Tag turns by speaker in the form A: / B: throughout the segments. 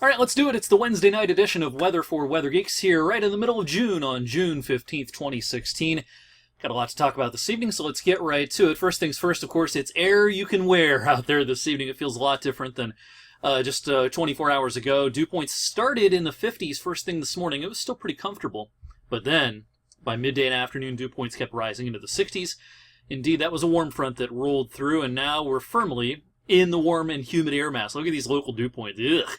A: All right, let's do it. It's the Wednesday night edition of Weather for Weather Geeks here, right in the middle of June on June 15th, 2016. Got a lot to talk about this evening, so let's get right to it. First things first, of course, it's air you can wear out there this evening. It feels a lot different than just 24 hours ago. Dew points started in the 50s first thing this morning. It was still pretty comfortable, but then by midday and afternoon, dew points kept rising into the 60s. Indeed, that was a warm front that rolled through, and now we're firmly in the warm and humid air mass. Look at these local dew points. Ugh.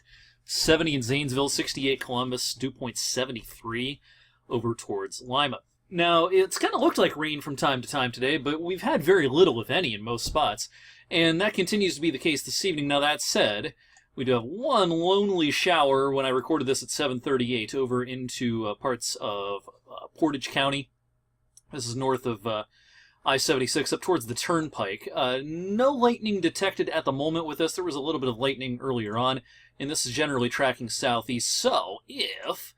A: 70 in Zanesville, 68 Columbus, dew point 73 over towards Lima. Now, it's kind of looked like rain from time to time today, but we've had very little, if any, in most spots, and that continues to be the case this evening. Now, that said, we do have one lonely shower when I recorded this at 7:38 over into parts of Portage County. This is north of I-76 up towards the Turnpike. No lightning detected at the moment with this. There was a little bit of lightning earlier on, and this is generally tracking southeast. So if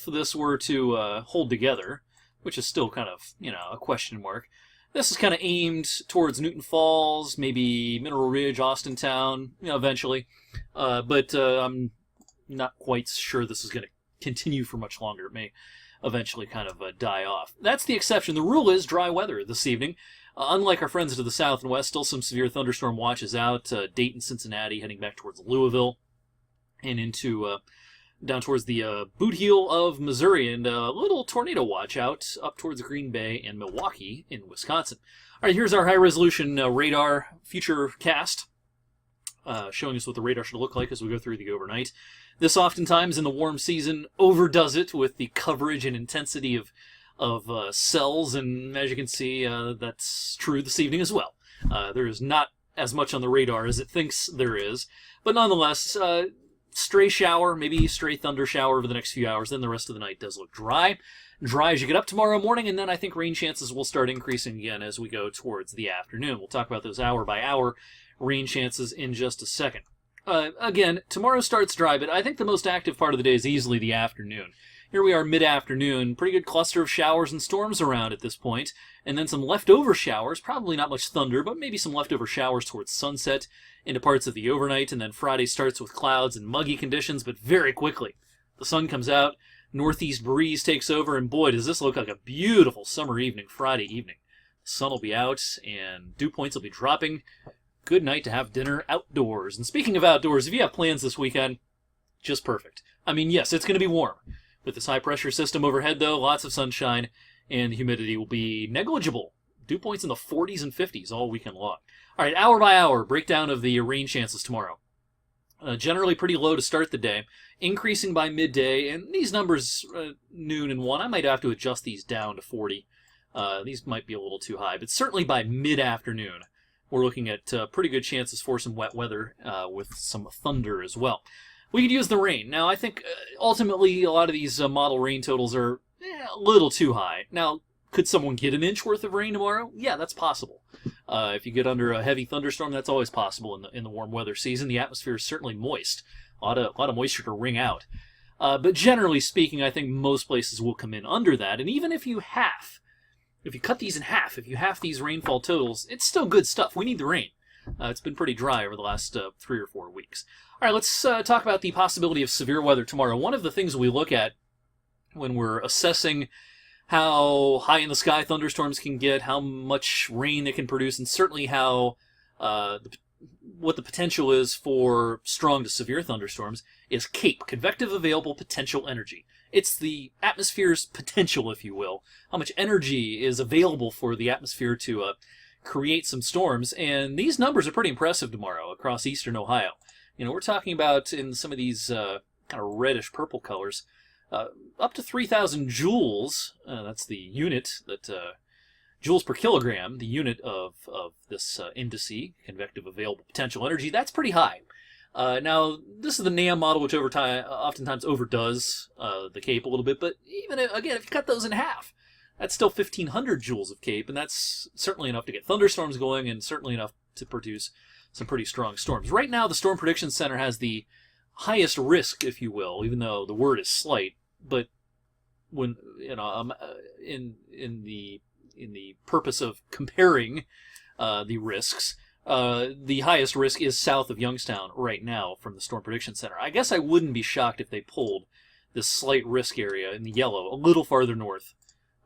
A: this were to hold together, which is still kind of, a question mark, this is kind of aimed towards Newton Falls, maybe Mineral Ridge, Austintown, eventually. But I'm not quite sure this is going to continue for much longer. It may eventually kind of die off. That's the exception. The rule is dry weather this evening. Unlike our friends to the south and west, still some severe thunderstorm watches out. Dayton, Cincinnati, heading back towards Louisville and into down towards the boot heel of Missouri, and a little tornado watch out up towards Green Bay and Milwaukee in Wisconsin. All right, here's our high-resolution radar future cast, showing us what the radar should look like as we go through the overnight. This oftentimes in the warm season overdoes it with the coverage and intensity of cells, and as you can see, that's true this evening as well. There is not as much on the radar as it thinks there is, but nonetheless, stray shower, maybe stray thunder shower over the next few hours. Then the rest of the night does look dry. Dry as you get up tomorrow morning, and then I think rain chances will start increasing again as we go towards the afternoon. We'll talk about those hour-by-hour rain chances in just a second. Again, tomorrow starts dry, but I think the most active part of the day is easily the afternoon. Here we are mid-afternoon, pretty good cluster of showers and storms around at this point, and then some leftover showers, probably not much thunder, but maybe some leftover showers towards sunset into parts of the overnight, and then Friday starts with clouds and muggy conditions, but very quickly the sun comes out, northeast breeze takes over, and boy, does this look like a beautiful summer evening, Friday evening. The sun will be out, and dew points will be dropping. Good night to have dinner outdoors. And speaking of outdoors, if you have plans this weekend, just perfect. I mean, yes, it's going to be warm. With this high-pressure system overhead, though, lots of sunshine, and the humidity will be negligible. Dew points in the 40s and 50s all weekend long. All right, hour by hour, breakdown of the rain chances tomorrow. Generally pretty low to start the day, increasing by midday, and these numbers, noon and 1, I might have to adjust these down to 40. These might be a little too high, but certainly by mid-afternoon, we're looking at pretty good chances for some wet weather with some thunder as well. We could use the rain. Now, I think ultimately a lot of these model rain totals are a little too high. Now, could someone get an inch worth of rain tomorrow? Yeah, that's possible. If you get under a heavy thunderstorm, that's always possible in the warm weather season. The atmosphere is certainly moist. A lot of moisture to wring out. But generally speaking, I think most places will come in under that. And even if you cut these in half, if you half these rainfall totals, it's still good stuff. We need the rain. It's been pretty dry over the last 3 or 4 weeks. All right, let's talk about the possibility of severe weather tomorrow. One of the things we look at when we're assessing how high in the sky thunderstorms can get, how much rain they can produce, and certainly how what the potential is for strong to severe thunderstorms, is CAPE, Convective Available Potential Energy. It's the atmosphere's potential, if you will, how much energy is available for the atmosphere to create some storms, and these numbers are pretty impressive tomorrow across eastern Ohio. We're talking about, in some of these kind of reddish purple colors, up to 3,000 joules. That's the unit that joules per kilogram, the unit of this indice, convective available potential energy. That's pretty high. Now, this is the NAM model, which oftentimes overdoes the CAPE a little bit, but even, again, if you cut those in half, that's still 1,500 joules of CAPE, and that's certainly enough to get thunderstorms going and certainly enough to produce some pretty strong storms. Right now, the Storm Prediction Center has the highest risk, if you will, even though the word is slight, but when, in the purpose of comparing the risks, the highest risk is south of Youngstown right now from the Storm Prediction Center. I guess I wouldn't be shocked if they pulled this slight risk area in the yellow a little farther north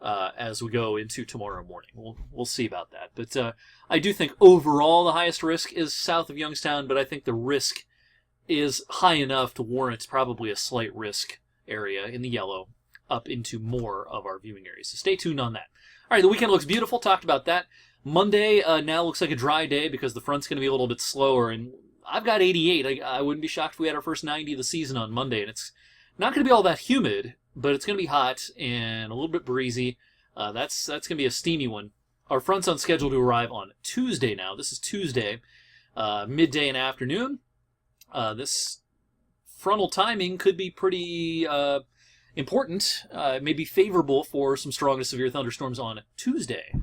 A: as we go into tomorrow morning. We'll see about that. But I do think overall the highest risk is south of Youngstown, but I think the risk is high enough to warrant probably a slight risk area in the yellow up into more of our viewing areas. So stay tuned on that. All right, the weekend looks beautiful. Talked about that. Monday now looks like a dry day because the front's going to be a little bit slower. And I've got 88. I wouldn't be shocked if we had our first 90 of the season on Monday. And it's not going to be all that humid, but it's going to be hot and a little bit breezy. That's going to be a steamy one. Our front's on schedule to arrive on Tuesday now. This is Tuesday, midday and afternoon. This frontal timing could be pretty important. It may be favorable for some strong to severe thunderstorms on Tuesday.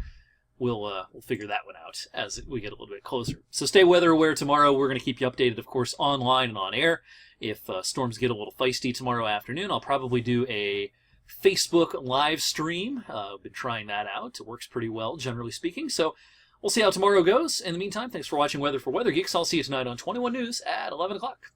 A: We'll figure that one out as we get a little bit closer. So stay weather aware tomorrow. We're going to keep you updated, of course, online and on air. If storms get a little feisty tomorrow afternoon, I'll probably do a Facebook live stream. I've been trying that out. It works pretty well, generally speaking. So we'll see how tomorrow goes. In the meantime, thanks for watching Weather for Weather Geeks. I'll see you tonight on 21 News at 11 o'clock.